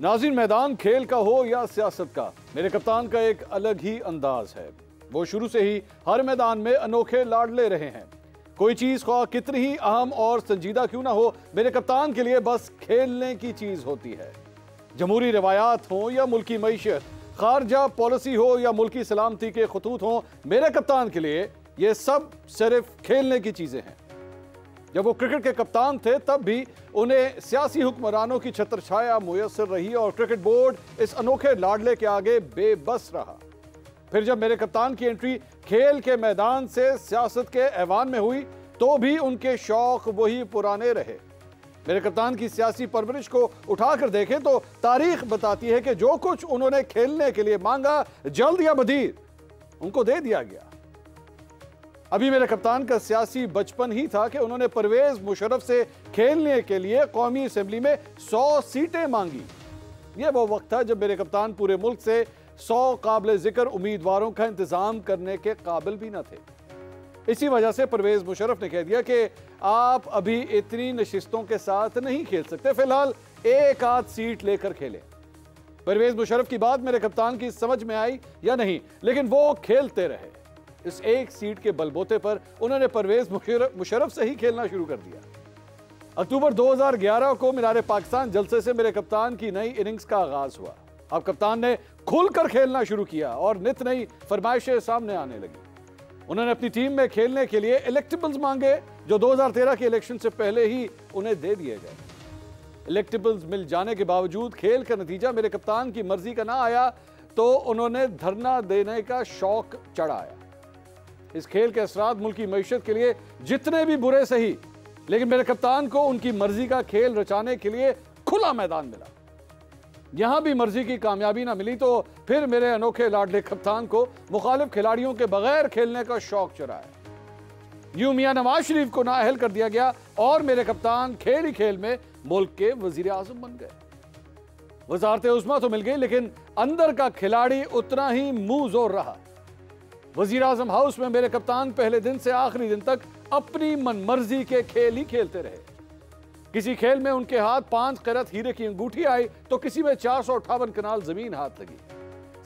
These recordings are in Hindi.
नाज़रीन, मैदान खेल का हो या सियासत का, मेरे कप्तान का एक अलग ही अंदाज है। वो शुरू से ही हर मैदान में अनोखे लाडले रहे हैं। कोई चीज़ ख्वाह कितनी ही अहम और संजीदा क्यों ना हो, मेरे कप्तान के लिए बस खेलने की चीज़ होती है। जमहूरी रवायात हो या मुल्की मईशत, खारजा पॉलिसी हो या मुल्की सलामती के खतूत हों, मेरे कप्तान के लिए ये सब सिर्फ खेलने की चीज़ें हैं। जब वो क्रिकेट के कप्तान थे तब भी उन्हें सियासी हुक्मरानों की छत्र छाया मुयस्सर रही और क्रिकेट बोर्ड इस अनोखे लाडले के आगे बेबस रहा। फिर जब मेरे कप्तान की एंट्री खेल के मैदान से सियासत के ऐवान में हुई तो भी उनके शौक वही पुराने रहे। मेरे कप्तान की सियासी परवरिश को उठाकर देखें तो तारीख बताती है कि जो कुछ उन्होंने खेलने के लिए मांगा, जल्द या बदीर उनको दे दिया गया। अभी मेरे कप्तान का सियासी बचपन ही था कि उन्होंने परवेज मुशर्रफ से खेलने के लिए कौमी असेंबली में 100 सीटें मांगी। यह वो वक्त था जब मेरे कप्तान पूरे मुल्क से 100 काबिल जिक्र उम्मीदवारों का इंतजाम करने के काबिल भी न थे। इसी वजह से परवेज मुशर्रफ ने कह दिया कि आप अभी इतनी नशिस्तों के साथ नहीं खेल सकते, फिलहाल एक आध सीट लेकर खेलें। परवेज मुशर्रफ की बात मेरे कप्तान की समझ में आई या नहीं, लेकिन वो खेलते रहे। इस एक सीट के बलबूते पर उन्होंने परवेज मुशर्रफ से ही खेलना शुरू कर दिया। अक्टूबर 2011 को मीनार पाकिस्तान जलसे से मेरे कप्तान की नई इनिंग्स का आगाज हुआ। अब कप्तान ने खुलकर खेलना शुरू किया और नित नई फरमाइशें सामने आने लगी। उन्होंने अपनी टीम में खेलने के लिए इलेक्टेबल्स मांगे जो 2013 के इलेक्शन से पहले ही उन्हें दे दिए गए। इलेक्टेबल्स मिल जाने के बावजूद खेल का नतीजा मेरे कप्तान की मर्जी का ना आया तो उन्होंने धरना देने का शौक चढ़ाया। इस खेल के असरात मुल्की मईशत के लिए जितने भी बुरे सही, लेकिन मेरे कप्तान को उनकी मर्जी का खेल रचाने के लिए खुला मैदान मिला। यहां भी मर्जी की कामयाबी ना मिली तो फिर मेरे अनोखे लाडले कप्तान को मुखालिफ खिलाड़ियों के बगैर खेलने का शौक चढ़ाया। यूं मियां नवाज शरीफ को नाअहल कर दिया गया और मेरे कप्तान खेल ही खेल में मुल्क के वजीर आजम बन गए। वजारत उस्मा तो मिल गई, लेकिन अंदर का खिलाड़ी उतना ही मुंह जोर रहा। वजीर आजम हाउस में मेरे कप्तान पहले दिन से आखिरी दिन तक अपनी मनमर्जी के खेल ही खेलते रहे। किसी खेल में उनके हाथ 5 कैरत हीरे की अंगूठी आई तो किसी में 458 कनाल जमीन हाथ लगी।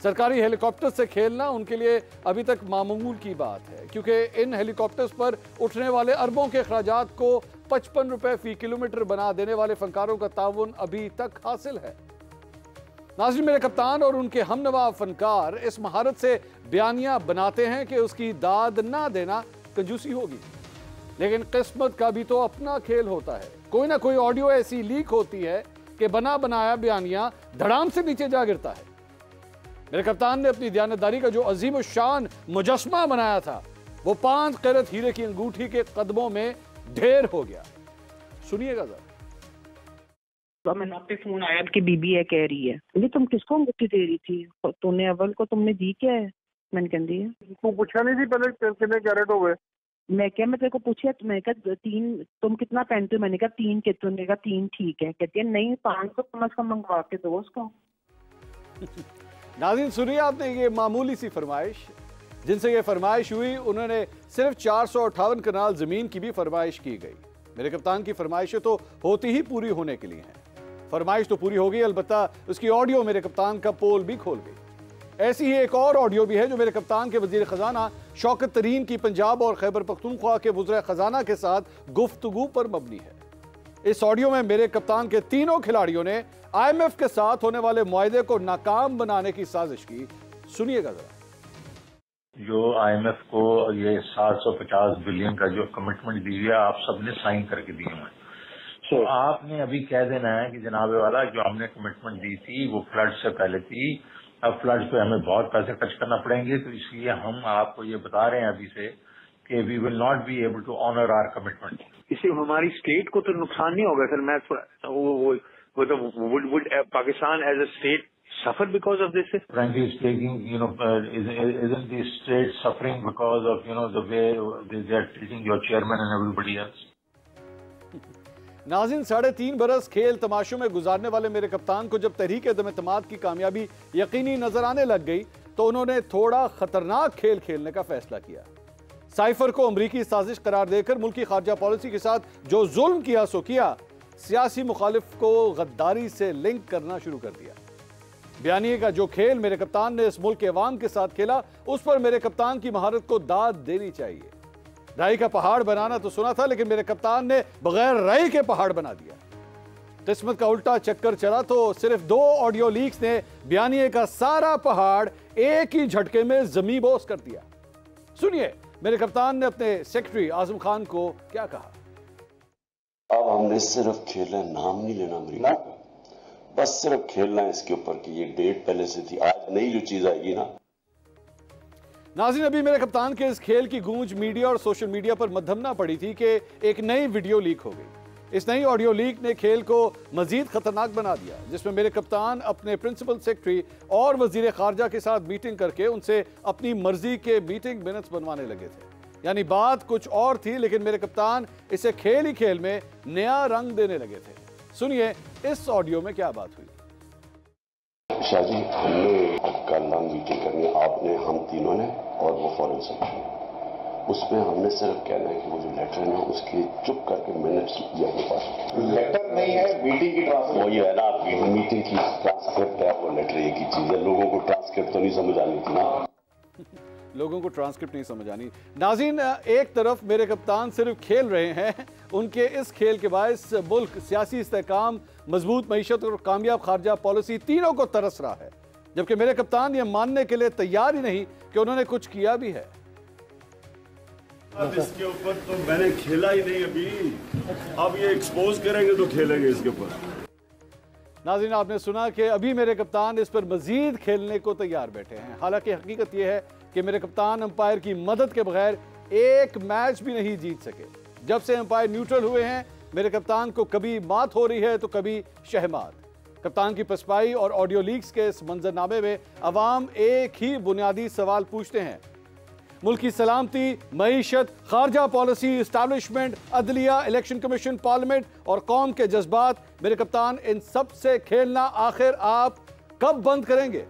सरकारी हेलीकॉप्टर से खेलना उनके लिए अभी तक मामूल की बात है, क्योंकि इन हेलीकॉप्टर्स पर उठने वाले अरबों के अखराजात को 55 रुपए फी किलोमीटर बना देने वाले फनकारों का ताउन अभी तक हासिल है। नाज़रीन, मेरे कप्तान और उनके हमनवा फनकार इस महारत से बयानियां बनाते हैं कि उसकी दाद ना देना कंजूसी होगी, लेकिन किस्मत का भी तो अपना खेल होता है। कोई ना कोई ऑडियो ऐसी लीक होती है कि बना बनाया बयानियां धड़ाम से नीचे जा गिरता है। मेरे कप्तान ने अपनी दयानतदारी का जो अजीम शान मुजस्मा बनाया था वो 5 कैरत हीरे की अंगूठी के कदमों में ढेर हो गया। सुनिएगा जरा। तो मैंने आपके फोन आया कि बीबी है कह रही है, नहीं तुम किसको अंगूठी दे रही थी, तूने अव्वल को तुमने दी क्या है? मैंने कह दी है, तू पूछा नहीं थी पहले कितने कैरेट हो गए? मैं क्या, मैं तेरे को पूछा, मैं कहा 3, तुम कितना पहनते हो? मैंने कहा 3 के, तुमने कहा 3 ठीक है। कहती है नहीं 500 कम अज कम मंगवा के दो उसको। नाज़रीन, सुनिए आपने ये मामूली सी फरमाइश, जिनसे ये फरमाइश हुई उन्होंने सिर्फ 458 कनाल जमीन की भी फरमाइश की गई। मेरे कप्तान की फरमाइशें तो होती ही पूरी होने के लिए हैं। फरमाइश तो पूरी हो गई, अलबत्ता उसकी ऑडियो मेरे कप्तान का पोल भी खोल गई। ऐसी ही एक और ऑडियो भी है जो मेरे कप्तान के वजीर खजाना शौकत तरीन की पंजाब और खैबर पख्तूनख्वा के वज़ीर खजाना के साथ गुफ्तगू पर मबनी है। इस ऑडियो में मेरे कप्तान के तीनों खिलाड़ियों ने IMF के साथ होने वाले मुआहदे को नाकाम बनाने की साजिश की। सुनिएगा जरा। जो IMF को ये 750 बिलियन का जो कमिटमेंट दी है आप सबने साइन करके दिए हैं, तो आपने अभी कह देना है कि जनाब वाला जो हमने कमिटमेंट दी थी वो फ्लड से पहले थी, अब फ्लड पे हमें बहुत पैसे खर्च करना पड़ेंगे, तो इसलिए हम आपको ये बता रहे हैं अभी से कि we will not be able to honour our commitment. इससे हमारी स्टेट को तो नुकसान नहीं होगा सर? मैं would Pakistan as a state suffer because of this? Frankly speaking, isn't the state suffering because of the way they are treating your chairman and everybody else? नाज़रीन, 3.5 बरस खेल तमाशों में गुजारने वाले मेरे कप्तान को जब तहरीक अदम एतमाद की कामयाबी यकीनी नजर आने लग गई तो उन्होंने थोड़ा खतरनाक खेल खेलने का फैसला किया। साइफर को अमरीकी साजिश करार देकर मुल्की खारजा पॉलिसी के साथ जो जुल्म किया सो किया, सियासी मुखालिफ को गद्दारी से लिंक करना शुरू कर दिया। बयानिए का जो खेल मेरे कप्तान ने इस मुल्क के अवाम के साथ खेला, उस पर मेरे कप्तान की महारत को दाद देनी चाहिए। राई का पहाड़ बनाना तो सुना था, लेकिन मेरे कप्तान ने बगैर राई के पहाड़ बना दिया। किस्मत का उल्टा चक्कर चला तो सिर्फ 2 ऑडियो लीक्स ने बयानिए का सारा पहाड़ एक ही झटके में जमींदोज कर दिया। सुनिए मेरे कप्तान ने अपने सेक्रेटरी आजम खान को क्या कहा। अब हमने सिर्फ खेलना, नाम नहीं लेना अमरीका का, बस सिर्फ खेलना है इसके ऊपर कि ये डेट पहले से थी, आज नई जो चीज आएगी ना। नाज़रीन, अभी मेरे कप्तान के इस खेल की गूंज मीडिया और सोशल मीडिया पर मद्धम ना पड़ी थी कि एक नई वीडियो लीक हो गई। इस नई ऑडियो लीक ने खेल को मजीद खतरनाक बना दिया, जिसमें मेरे कप्तान अपने प्रिंसिपल सेक्रेटरी और वजीर खारजा के साथ मीटिंग करके उनसे अपनी मर्जी के मीटिंग मिनट्स बनवाने लगे थे। यानी बात कुछ और थी, लेकिन मेरे कप्तान इसे खेल ही खेल में नया रंग देने लगे थे। सुनिए इस ऑडियो में क्या बात हुई। शाहजी, हमने कल मीटिंग करनी है, आपने, हम तीनों ने और वो फॉरेन सेक्रेटरी, उसमें हमने सिर्फ कहना है कि वो जो लेटर है ना उसकी चुप करके मिनट्स ये अपने पास। लेटर नहीं है, मीटिंग की ट्रांसक्रिप्ट। वो ये है ना, आपकी मीटिंग की ट्रांसक्रिप्ट है, वो लेटर एक ही चीज है। लोगों को ट्रांसक्रिप्ट तो नहीं समझ आनी थी ना। लोगों को ट्रांसक्रिप्ट नहीं समझ आनी। नाज़रीन, एक तरफ मेरे कप्तान सिर्फ खेल रहे हैं, उनके इस खेल के बायस मुल्क सियासी इस्तेहकाम, मजबूत मईशत और कामयाब खारजा पॉलिसी तीनों को तरस रहा है, जबकि मेरे कप्तान ये मानने के लिए तैयार ही नहीं कि उन्होंने कुछ किया भी है। अब इसके ऊपर तो मैंने खेला ही नहीं अभी, अब ये एक्सपोज करेंगे तो खेलेंगे इसके ऊपर। नाज़रीन, आपने सुना कि अभी मेरे कप्तान इस पर मजीद खेलने को तैयार बैठे हैं। हालांकि हकीकत यह है कि मेरे कप्तान अंपायर की मदद के बगैर एक मैच भी नहीं जीत सके। जब से अंपायर न्यूट्रल हुए हैं, मेरे कप्तान को कभी मात हो रही है तो कभी शहमात। कप्तान की पसपाई और ऑडियो लीक्स के इस मंजरनामे में अवाम एक ही बुनियादी सवाल पूछते हैं। मुल्क की सलामती, मईशत, खारजा पॉलिसी, इस्टेब्लिशमेंट, अदलिया, इलेक्शन कमीशन, पार्लियामेंट और कौम के जज्बात, मेरे कप्तान इन सब से खेलना आखिर आप कब बंद करेंगे?